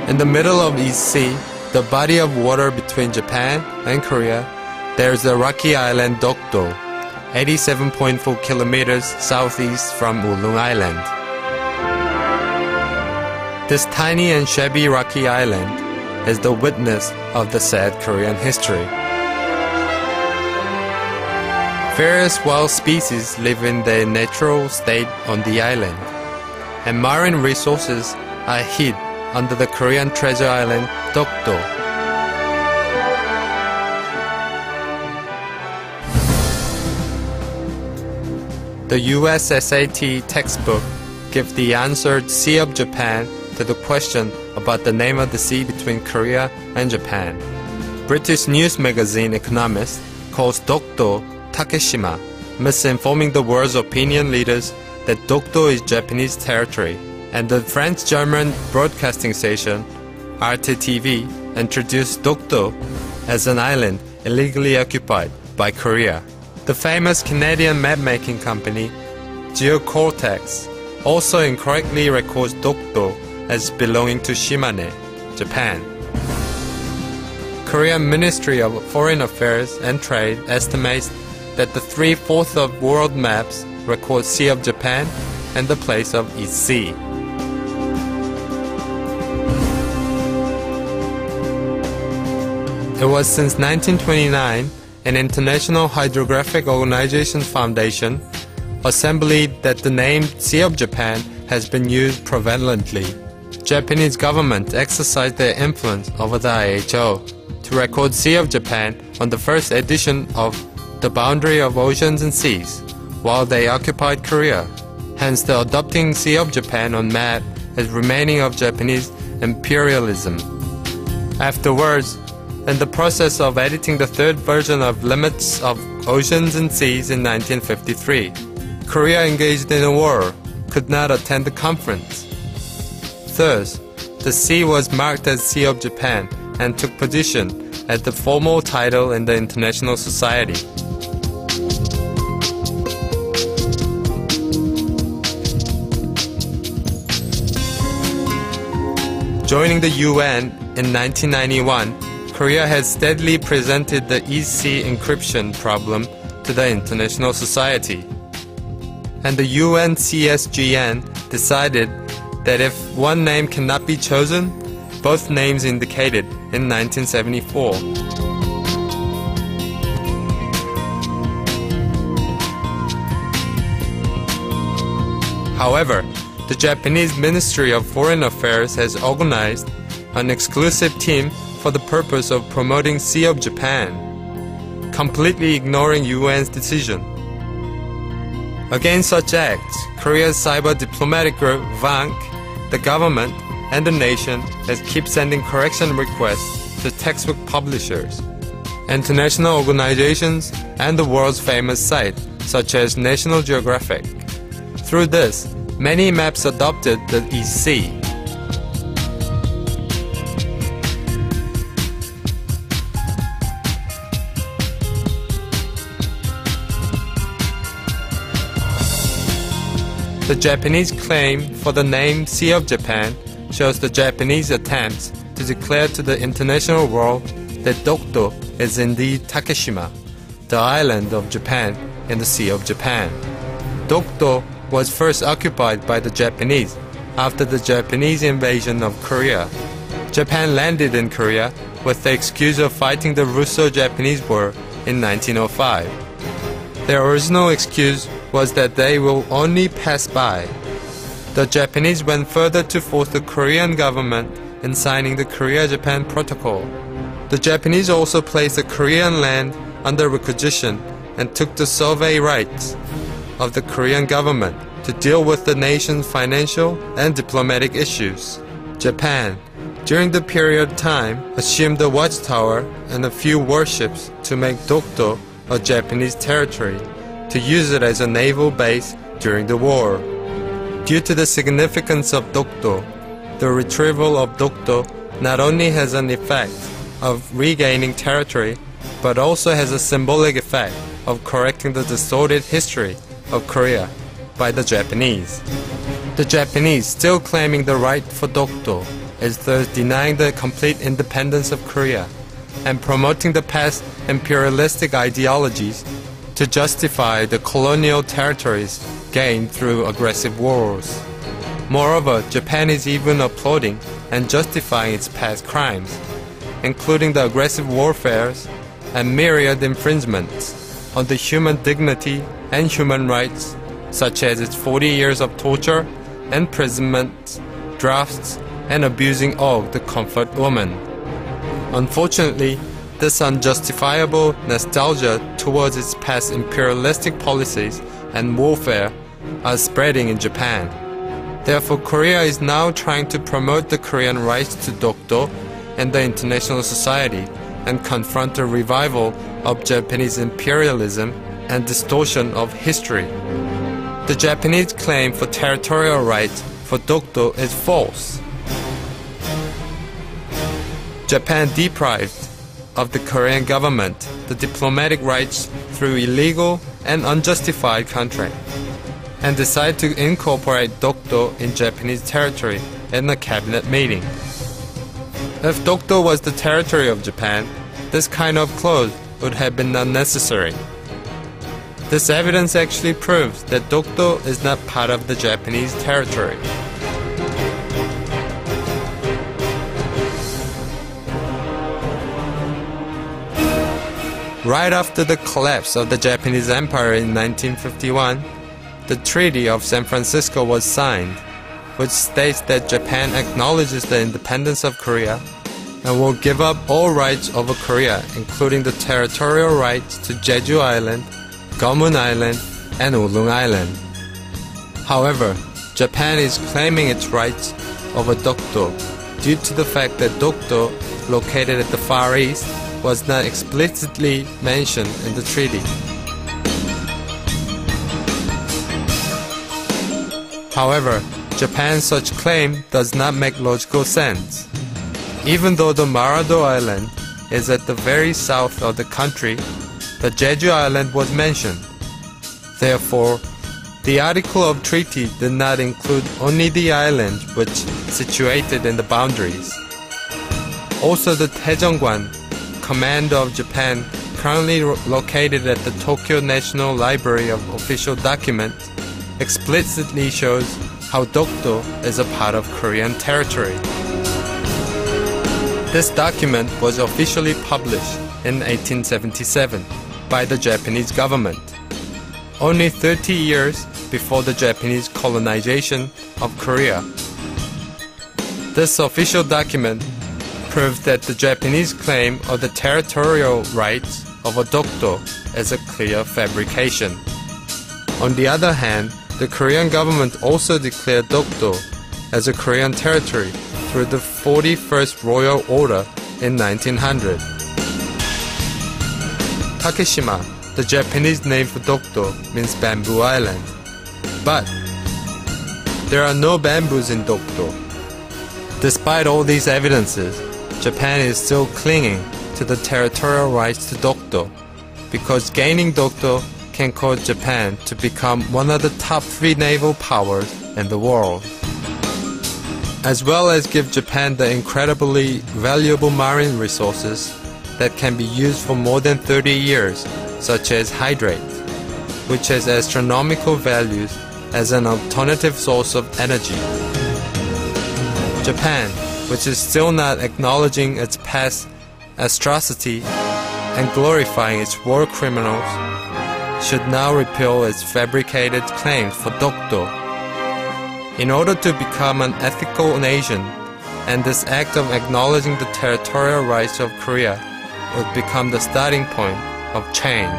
In the middle of East Sea, the body of water between Japan and Korea, there is the rocky island Dokdo, 87.4 kilometers southeast from Ulung Island. This tiny and shabby rocky island is the witness of the sad Korean history. Various wild species live in their natural state on the island, and marine resources are hid under the Korean treasure island Dokdo. The US SAT textbook gives the answer Sea of Japan to the question about the name of the sea between Korea and Japan. British news magazine Economist calls Dokdo Takeshima, misinforming the world's opinion leaders that Dokdo is Japanese territory, and the French-German broadcasting station RTTV introduced Dokdo as an island illegally occupied by Korea. The famous Canadian map-making company Geocortex also incorrectly records Dokdo as belonging to Shimane, Japan. Korean Ministry of Foreign Affairs and Trade estimates that the 3/4 of world maps record Sea of Japan and the place of East Sea. It was since 1929 an International Hydrographic Organization Foundation assembly that the name Sea of Japan has been used prevalently. Japanese government exercised their influence over the IHO to record Sea of Japan on the first edition of The Boundary of Oceans and Seas, while they occupied Korea. Hence the adopting Sea of Japan on map as remaining of Japanese imperialism. Afterwards, in the process of editing the third version of Limits of Oceans and Seas in 1953, Korea engaged in a war, could not attend the conference. Thus, the sea was marked as Sea of Japan and took position as the formal title in the international society. Joining the UN in 1991, Korea has steadily presented the East Sea encryption problem to the international society. And the UNCSGN decided that if one name cannot be chosen, both names indicated in 1974. However, the Japanese Ministry of Foreign Affairs has organized an exclusive team for the purpose of promoting Sea of Japan, completely ignoring UN's decision. Against such acts, Korea's cyber diplomatic group, VANK, the government, and the nation has kept sending correction requests to textbook publishers, international organizations, and the world's famous sites, such as National Geographic. Through this, many maps adopted the East Sea. The Japanese claim for the name Sea of Japan shows the Japanese attempts to declare to the international world that Dokdo is indeed Takeshima, the island of Japan in the Sea of Japan. Dokdo was first occupied by the Japanese after the Japanese invasion of Korea. Japan landed in Korea with the excuse of fighting the Russo-Japanese War in 1905. Their original excuse was that they will only pass by. The Japanese went further to force the Korean government in signing the Korea-Japan Protocol. The Japanese also placed the Korean land under requisition and took the survey rights of the Korean government to deal with the nation's financial and diplomatic issues. Japan, during the period of time, assumed the watchtower and a few warships to make Dokdo a Japanese territory, to use it as a naval base during the war. Due to the significance of Dokdo, the retrieval of Dokdo not only has an effect of regaining territory, but also has a symbolic effect of correcting the distorted history of Korea by the Japanese. The Japanese, still claiming the right for Dokdo, is thus denying the complete independence of Korea and promoting the past imperialistic ideologies to justify the colonial territories gained through aggressive wars. Moreover, Japan is even applauding and justifying its past crimes, including the aggressive warfares and myriad infringements on the human dignity and human rights, such as its 40 years of torture, imprisonment, drafts, and abusing of the comfort woman. Unfortunately, this unjustifiable nostalgia towards its past imperialistic policies and warfare are spreading in Japan. Therefore, Korea is now trying to promote the Korean rights to Dokdo in the international society and confront a revival of Japanese imperialism and distortion of history. The Japanese claim for territorial rights for Dokdo is false. Japan deprived of the Korean government the diplomatic rights through illegal and unjustified contract, and decided to incorporate Dokdo in Japanese territory in a cabinet meeting. If Dokdo was the territory of Japan, this kind of clause would have been unnecessary. This evidence actually proves that Dokdo is not part of the Japanese territory. Right after the collapse of the Japanese Empire in 1951, the Treaty of San Francisco was signed, which states that Japan acknowledges the independence of Korea and will give up all rights over Korea, including the territorial rights to Jeju Island, Gomun Island, and Ulung Island. However, Japan is claiming its rights over Dokdo due to the fact that Dokdo, located at the Far East, was not explicitly mentioned in the treaty. However, Japan's such claim does not make logical sense. Even though the Marado Island is at the very south of the country, the Jeju Island was mentioned. Therefore, the article of treaty did not include only the island which situated in the boundaries. Also, the Taejongwan, Command of Japan, currently located at the Tokyo National Library of Official Documents, explicitly shows how Dokdo is a part of Korean territory. This document was officially published in 1877 by the Japanese government, only 30 years before the Japanese colonization of Korea. This official document proves that the Japanese claim of the territorial rights of Dokdo is a clear fabrication. On the other hand, the Korean government also declared Dokdo as a Korean territory through the 41st Royal Order in 1900. Takeshima, the Japanese name for Dokdo, means bamboo island. But there are no bamboos in Dokdo. Despite all these evidences, Japan is still clinging to the territorial rights to Dokdo because gaining Dokdo can cause Japan to become one of the top 3 naval powers in the world, as well as give Japan the incredibly valuable marine resources that can be used for more than 30 years, such as hydrate, which has astronomical values as an alternative source of energy. Japan, which is still not acknowledging its past atrocity and glorifying its war criminals, should now repeal its fabricated claims for Dokdo. In order to become an ethical nation, and this act of acknowledging the territorial rights of Korea would become the starting point of change.